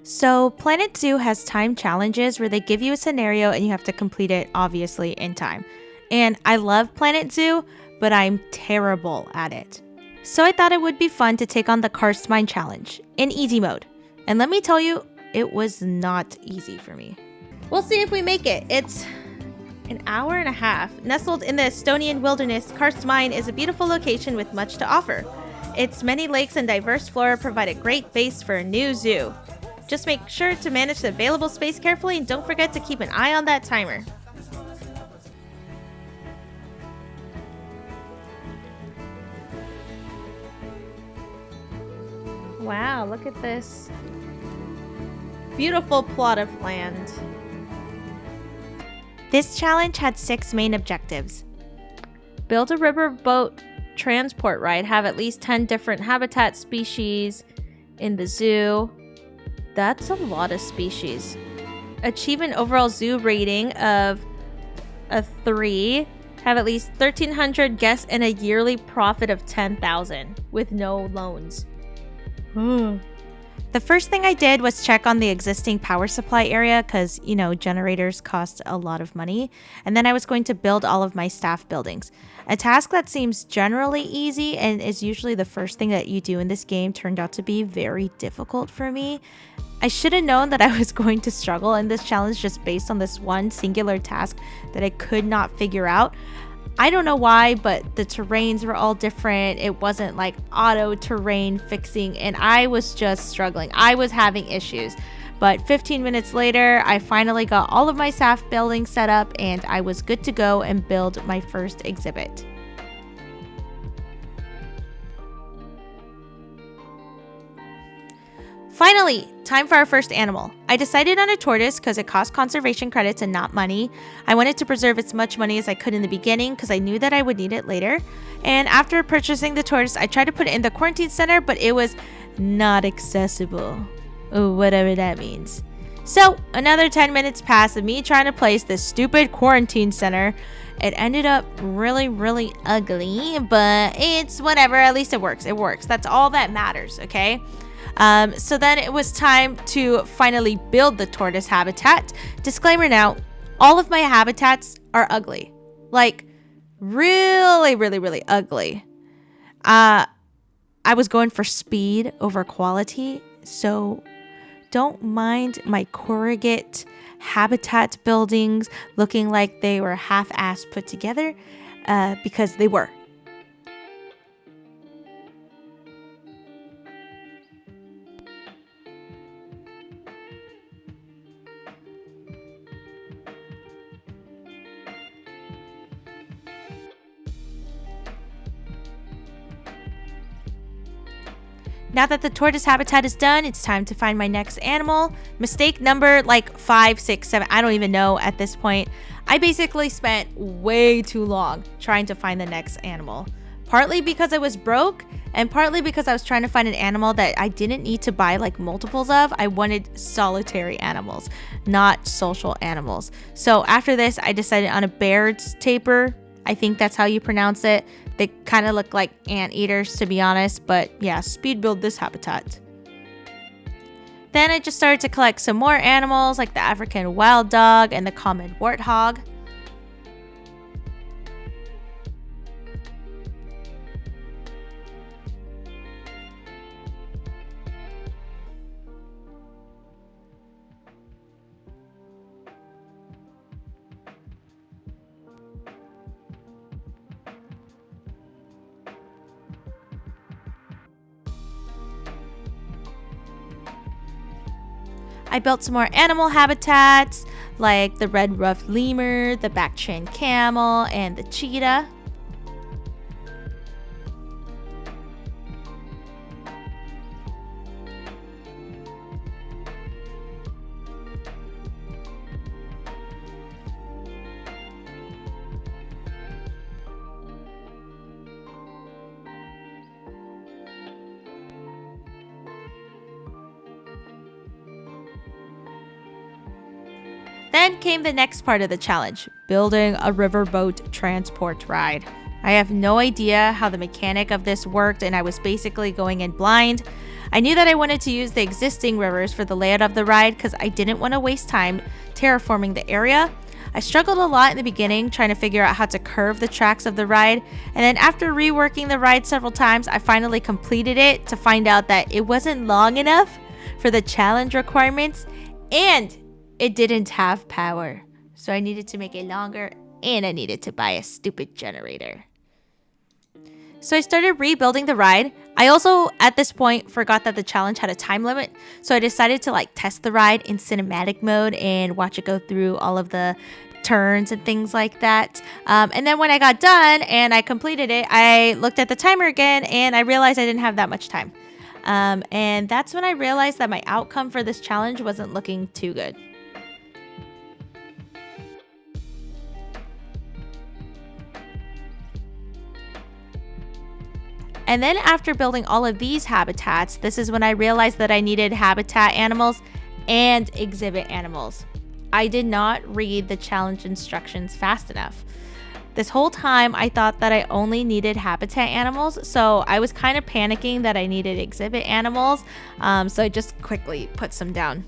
So, Planet Zoo has time challenges where they give you a scenario and you have to complete it, obviously, in time. And I love Planet Zoo, but I'm terrible at it. So, I thought it would be fun to take on the Karst Mine Challenge in easy mode. And let me tell you, it was not easy for me. We'll see if we make it. It's an hour and a half. Nestled in the Estonian wilderness, Karst Mine is a beautiful location with much to offer. Its many lakes and diverse flora provide a great base for a new zoo. Just make sure to manage the available space carefully and don't forget to keep an eye on that timer. Wow, look at this beautiful plot of land. This challenge had 6 main objectives. Build a riverboat transport ride, have at least 10 different habitat species in the zoo. That's a lot of species. Achieve an overall zoo rating of a 3. Have at least 1,300 guests and a yearly profit of 10,000 with no loans. The first thing I did was check on the existing power supply area because, generators cost a lot of money. And then I was going to build all of my staff buildings. A task that seems generally easy and is usually the first thing that you do in this game turned out to be very difficult for me. I should have known that I was going to struggle in this challenge just based on this one singular task that I could not figure out. I don't know why, but the terrains were all different. It wasn't like auto terrain fixing, and I was just struggling. I was having issues. But 15 minutes later, I finally got all of my staff buildings set up, and I was good to go and build my first exhibit. Finally, time for our first animal. I decided on a tortoise because it cost conservation credits and not money. I wanted to preserve as much money as I could in the beginning because I knew that I would need it later. And after purchasing the tortoise, I tried to put it in the quarantine center, but it was not accessible. Whatever that means. So, another 10 minutes passed of me trying to place this stupid quarantine center. It ended up really, really ugly, but it's whatever. At least it works. It works. That's all that matters, okay? So then it was time to finally build the tortoise habitat. Disclaimer now, all of my habitats are ugly. Like, really, really, really ugly. I was going for speed over quality, so don't mind my corrugate habitat buildings looking like they were half-assed put together, because they were. Now that the tortoise habitat is done, it's time to find my next animal. Mistake number 5, 6, 7, I don't even know at this point. I basically spent way too long trying to find the next animal. Partly because I was broke, and partly because I was trying to find an animal that I didn't need to buy multiples of. I wanted solitary animals, not social animals. So after this, I decided on a Baird's tapir. I think that's how you pronounce it. They kind of look like anteaters, to be honest, but yeah, speed build this habitat. Then I just started to collect some more animals like the African wild dog and the common warthog. I built some more animal habitats like the red-ruffed lemur, the back-chain camel, and the cheetah. Then came the next part of the challenge, building a riverboat transport ride. I have no idea how the mechanic of this worked, and I was basically going in blind. I knew that I wanted to use the existing rivers for the layout of the ride because I didn't want to waste time terraforming the area. I struggled a lot in the beginning trying to figure out how to curve the tracks of the ride, and then after reworking the ride several times, I finally completed it to find out that it wasn't long enough for the challenge requirements, and it didn't have power. So I needed to make it longer, and I needed to buy a stupid generator. So I started rebuilding the ride. I also, at this point, forgot that the challenge had a time limit. So I decided to test the ride in cinematic mode and watch it go through all of the turns and things like that. And then when I got done and I completed it, I looked at the timer again and I realized I didn't have that much time. And that's when I realized that my outcome for this challenge wasn't looking too good. And then after building all of these habitats, this is when I realized that I needed habitat animals and exhibit animals. I did not read the challenge instructions fast enough. This whole time I thought that I only needed habitat animals, so I was kind of panicking that I needed exhibit animals, so I just quickly put some down.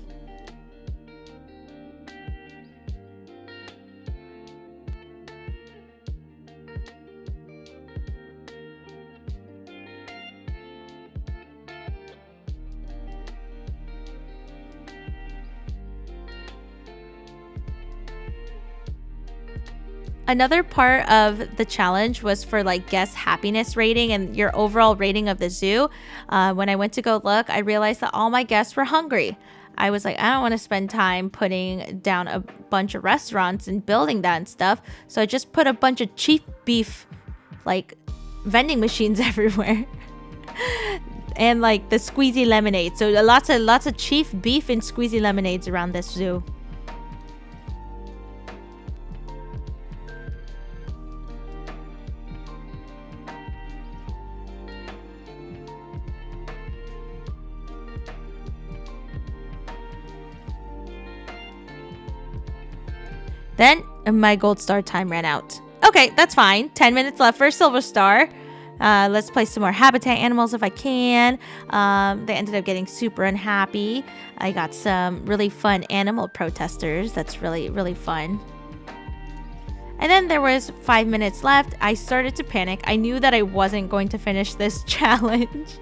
Another part of the challenge was for guest happiness rating and your overall rating of the zoo. When I went to go look, I realized that all my guests were hungry. I was like, I don't want to spend time putting down a bunch of restaurants and building that and stuff. So I just put a bunch of cheap beef, vending machines everywhere. And the squeezy lemonade. So lots of cheap beef and squeezy lemonades around this zoo. Then my gold star time ran out. Okay, that's fine. 10 minutes left for a silver star. Let's play some more habitat animals if I can. They ended up getting super unhappy. I got some really fun animal protesters. That's really, really fun. And then there was 5 minutes left. I started to panic. I knew that I wasn't going to finish this challenge.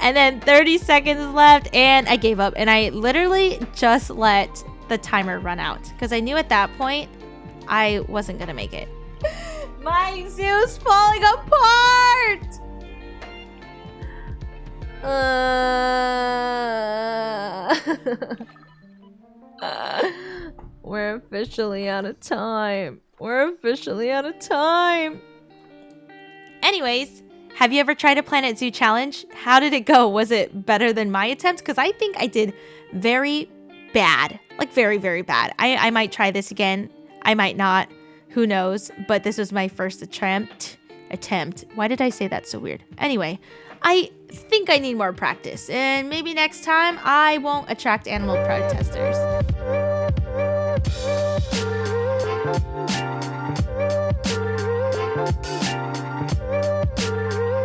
And then 30 seconds left and I gave up. And I literally just let the timer run out because I knew at that point I wasn't gonna make it. My zoo's falling apart. We're officially out of time. Anyways, have you ever tried a Planet Zoo challenge? How did it go? Was it better than my attempt? Because I think I did very bad. Very, very bad. I might try this again. I might not. Who knows? But this was my first attempt. Why did I say that so weird? Anyway, I think I need more practice. And maybe next time I won't attract animal protesters.